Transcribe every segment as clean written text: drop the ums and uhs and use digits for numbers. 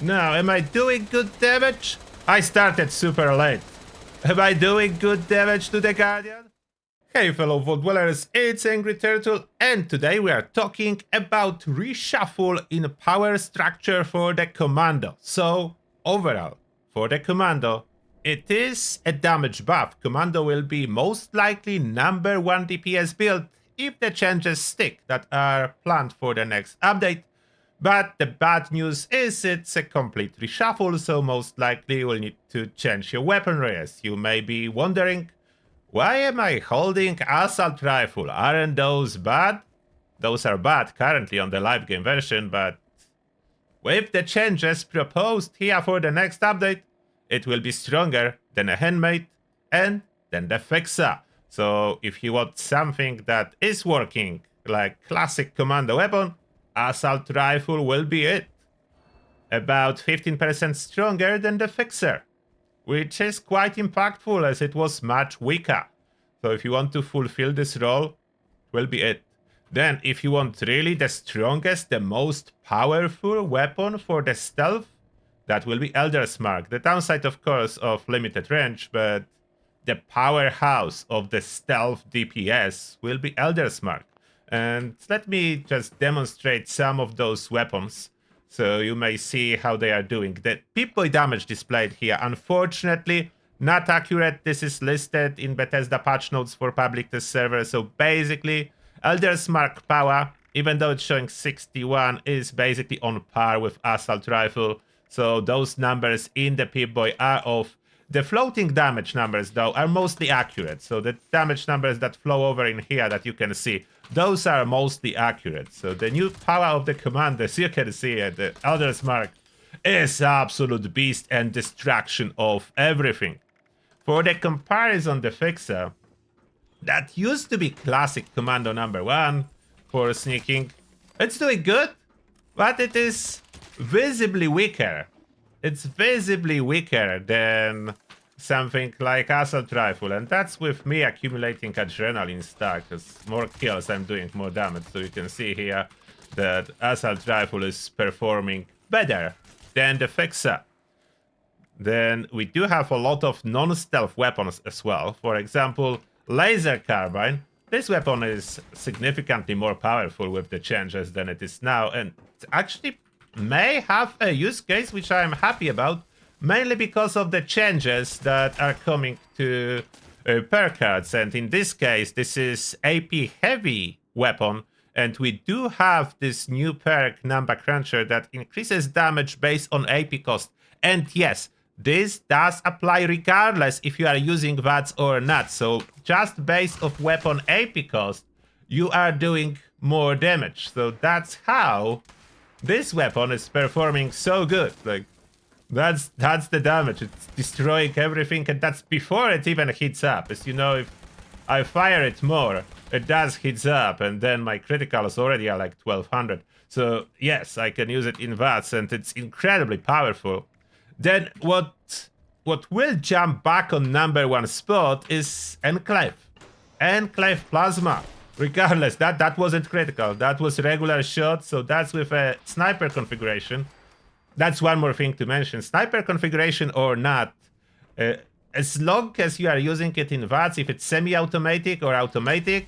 Now, am I doing good damage? I started super late. Am I doing good damage to the Guardian? Hey fellow Vault Dwellers, it's Angry Turtle, and today we are talking about reshuffle in power structure for the Commando. So, overall, for the Commando, it is a damage buff. Commando will be most likely number 1 DPS build if the changes stick that are planned for the next update. But the bad news is it's a complete reshuffle, so most likely you will need to change your weaponry. As you may be wondering, why am I holding assault rifle? Aren't those bad? Those are bad currently on the live game version, but with the changes proposed here for the next update, it will be stronger than a handmade and than the fixer. So if you want something that is working like classic commando weapon, assault rifle will be it. About 15% stronger than the fixer, which is quite impactful as it was much weaker. So if you want to fulfill this role, it will be it. Then if you want really the strongest, the most powerful weapon for the stealth, that will be Elder's Mark. The downside, of course, of limited range, but the powerhouse of the stealth DPS will be Elder's Mark. And let me just demonstrate some of those weapons so you may see how they are doing. The Pip-Boy damage displayed here, unfortunately, not accurate. This is listed in Bethesda patch notes for public test server. So basically, Elder's Mark power, even though it's showing 61, is basically on par with Assault Rifle. So those numbers in the Pip-Boy are off. The floating damage numbers, though, are mostly accurate. So the damage numbers that flow over in here that you can see, those are mostly accurate. So the new power of the command, as you can see at the Elder's Mark, is absolute beast and destruction of everything. For the comparison, the fixer, that used to be classic commando number 1 for sneaking. It's doing good, but it is visibly weaker. It's visibly weaker than something like assault rifle, and that's with me accumulating adrenaline stack. As more kills I'm doing more damage, so you can see here that assault rifle is performing better than the fixer. Then we do have a lot of non-stealth weapons as well. For example, laser carbine. This weapon is significantly more powerful with the changes than it is now, and actually may have a use case which I am happy about, mainly because of the changes that are coming to perk cards. And in this case, this is AP heavy weapon, and we do have this new perk Number Cruncher that increases damage based on AP cost. And yes, this does apply regardless if you are using VATS or not. So just based off weapon AP cost, you are doing more damage. So that's how this weapon is performing so good. Like, that's the damage. It's destroying everything, and that's before it even hits up. As you know, if I fire it more, it does hits up, and then my criticals already are like 1200. So yes, I can use it in VATS, and it's incredibly powerful. Then what will jump back on number 1 spot is Enclave. Enclave Plasma. Regardless, that wasn't critical. That was regular shot, so that's with a sniper configuration. That's one more thing to mention. Sniper configuration or not, as long as you are using it in VATS, if it's semi-automatic or automatic,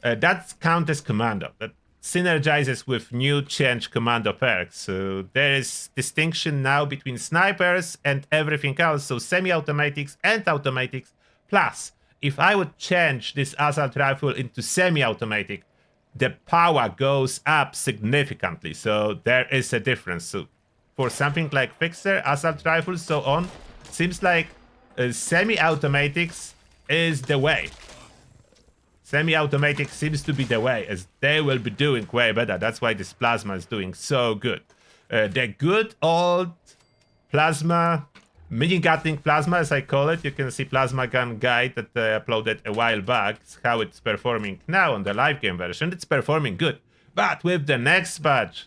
that counts as commando. That synergizes with new change commando perks. So there is distinction now between snipers and everything else. So semi-automatics and automatics. Plus, if I would change this assault rifle into semi-automatic, the power goes up significantly. So there is a difference. So for something like fixer, assault rifle, so on, seems like semi-automatics is the way. Semi-automatic seems to be the way, as they will be doing way better. That's why this plasma is doing so good. The good old plasma, mini Gatling plasma, as I call it. You can see plasma gun guide that I uploaded a while back. It's how it's performing now on the live game version. It's performing good. But with the next patch,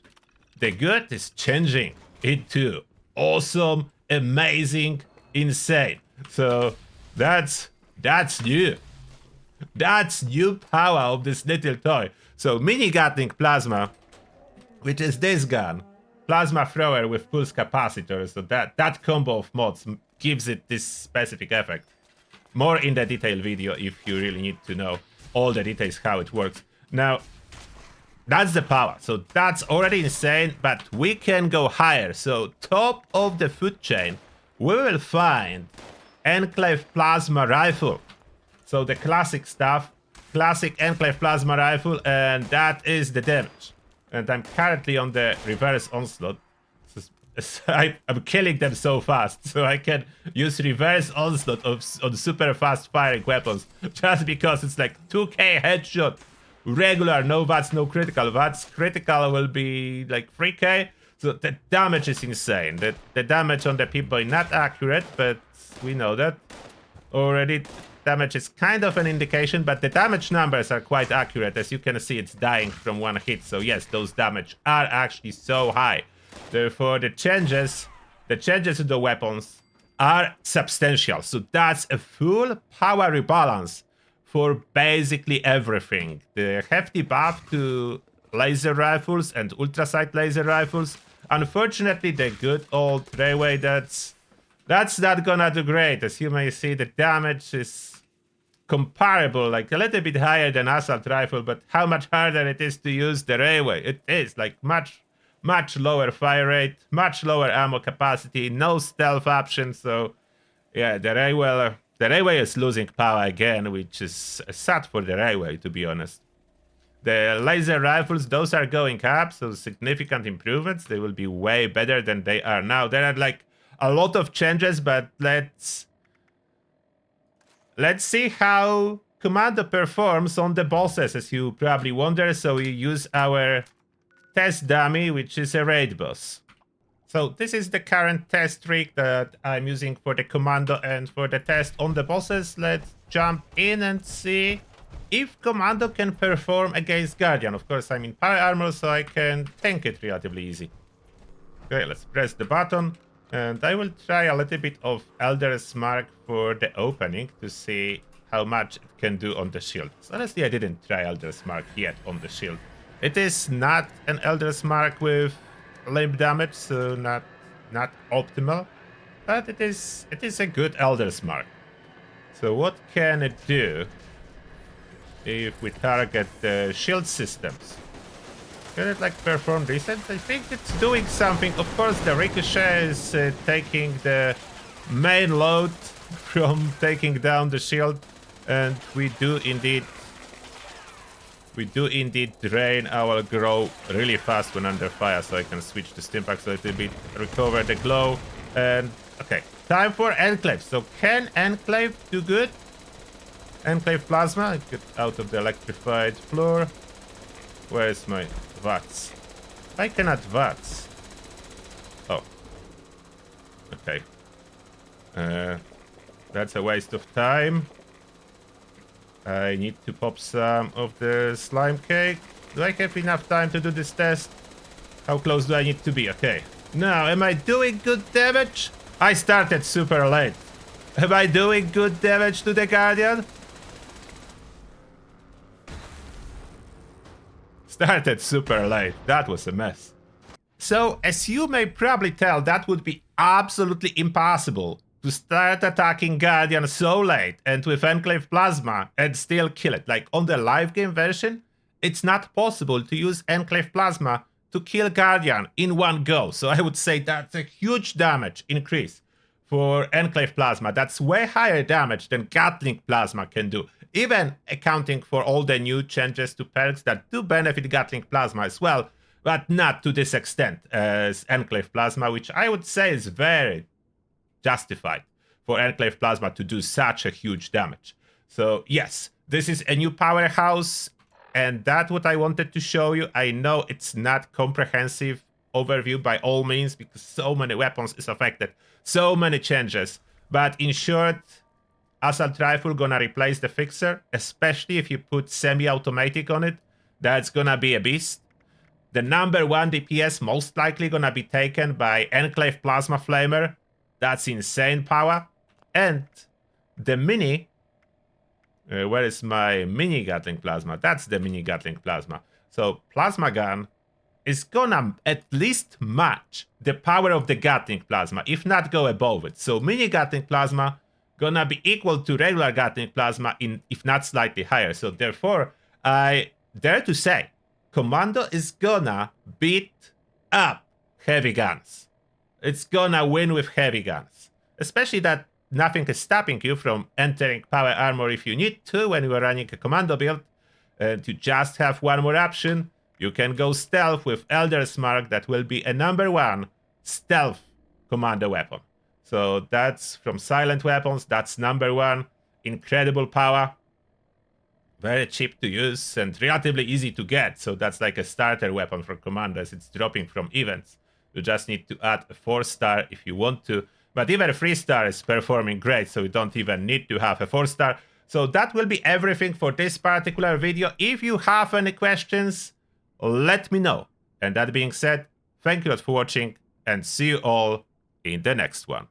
the good is changing into awesome, amazing, insane. So that's new. That's new power of this little toy. So mini Gatling plasma, which is this gun, plasma thrower with pulse capacitor. So that combo of mods gives it this specific effect. More in the detail video if you really need to know all the details how it works. Now, that's the power. So that's already insane, but we can go higher. So top of the food chain, we will find Enclave Plasma Rifle. So the classic stuff, classic Enclave Plasma Rifle, and that is the damage. And I'm currently on the reverse onslaught. I'm killing them so fast, so I can use reverse onslaught on super fast firing weapons, just because it's like 2k headshot. Regular, no VATS, no critical. VATS critical will be like 3k. So the damage is insane. The damage on the people is not accurate, but we know that already. Damage is kind of an indication, but the damage numbers are quite accurate. As you can see, it's dying from one hit. So yes, those damage are actually so high. Therefore, the changes to the weapons are substantial. So that's a full power rebalance for basically everything. The hefty buff to laser rifles and ultrasight laser rifles. Unfortunately, the good old railway, that's not gonna do great. As you may see, the damage is comparable, like a little bit higher than assault rifle, but how much harder it is to use the railway. It is like much lower fire rate, much lower ammo capacity, no stealth option. So yeah, the railway is losing power again, which is sad for the railway, to be honest. The laser rifles, those are going up, so significant improvements. They will be way better than they are now. There are like a lot of changes, but let's see how Commando performs on the bosses, as you probably wonder. So we use our test dummy, which is a raid boss. So this is the current test trick that I'm using for the Commando and for the test on the bosses. Let's jump in and see if Commando can perform against Guardian. Of course, I'm in power armor, so I can tank it relatively easy. Okay, let's press the button. And I will try a little bit of Elder's Mark for the opening to see how much it can do on the shield. So honestly, I didn't try Elder's Mark yet on the shield. It is not an Elder's Mark with limb damage, so not optimal. But it is a good Elder's Mark. So what can it do if we target the shield systems? Can it like perform reset? I think it's doing something. Of course, the ricochet is taking the main load from taking down the shield, and we do indeed drain our grow really fast when under fire. So I can switch to Stimpaks a little bit, recover the glow, and okay, time for Enclave. So can Enclave do good? Enclave Plasma, get out of the electrified floor. Where is my VATS? I cannot VATS. Oh. Okay. That's a waste of time. I need to pop some of the slime cake. Do I have enough time to do this test? How close do I need to be? Okay. Now, am I doing good damage? I started super late. Am I doing good damage to the Guardian? Started super late. That was a mess. So, as you may probably tell, that would be absolutely impossible to start attacking Guardian so late and with Enclave Plasma and still kill it. Like on the live game version, it's not possible to use Enclave Plasma to kill Guardian in one go. So I would say that's a huge damage increase for Enclave Plasma. That's way higher damage than Gatling Plasma can do. Even accounting for all the new changes to perks that do benefit Gatling Plasma as well, but not to this extent as Enclave Plasma, which I would say is very justified for Enclave Plasma to do such a huge damage. So yes, this is a new powerhouse, and that's what I wanted to show you. I know it's not comprehensive overview by all means, because so many weapons is affected, so many changes, but in short, Assault Rifle gonna replace the Fixer, especially if you put semi-automatic on it. That's gonna be a beast. The number 1 DPS most likely gonna be taken by Enclave Plasma Flamer. That's insane power. And the mini... where is my mini Gatling Plasma? That's the mini Gatling Plasma. So Plasma Gun is gonna at least match the power of the Gatling Plasma, if not go above it. So mini Gatling Plasma gonna be equal to regular Gatling Plasma, if not slightly higher. So therefore, I dare to say, Commando is gonna beat up heavy guns. It's gonna win with heavy guns. Especially that nothing is stopping you from entering power armor if you need to when you are running a Commando build. And you just have one more option. You can go stealth with Elder's Mark. That will be a #1 stealth Commando weapon. So that's from silent weapons. That's #1. Incredible power. Very cheap to use and relatively easy to get. So that's like a starter weapon for Commanders. It's dropping from events. You just need to add a 4-star if you want to. But even a 3-star is performing great. So you don't even need to have a 4-star. So that will be everything for this particular video. If you have any questions, let me know. And that being said, thank you a lot for watching and see you all in the next one.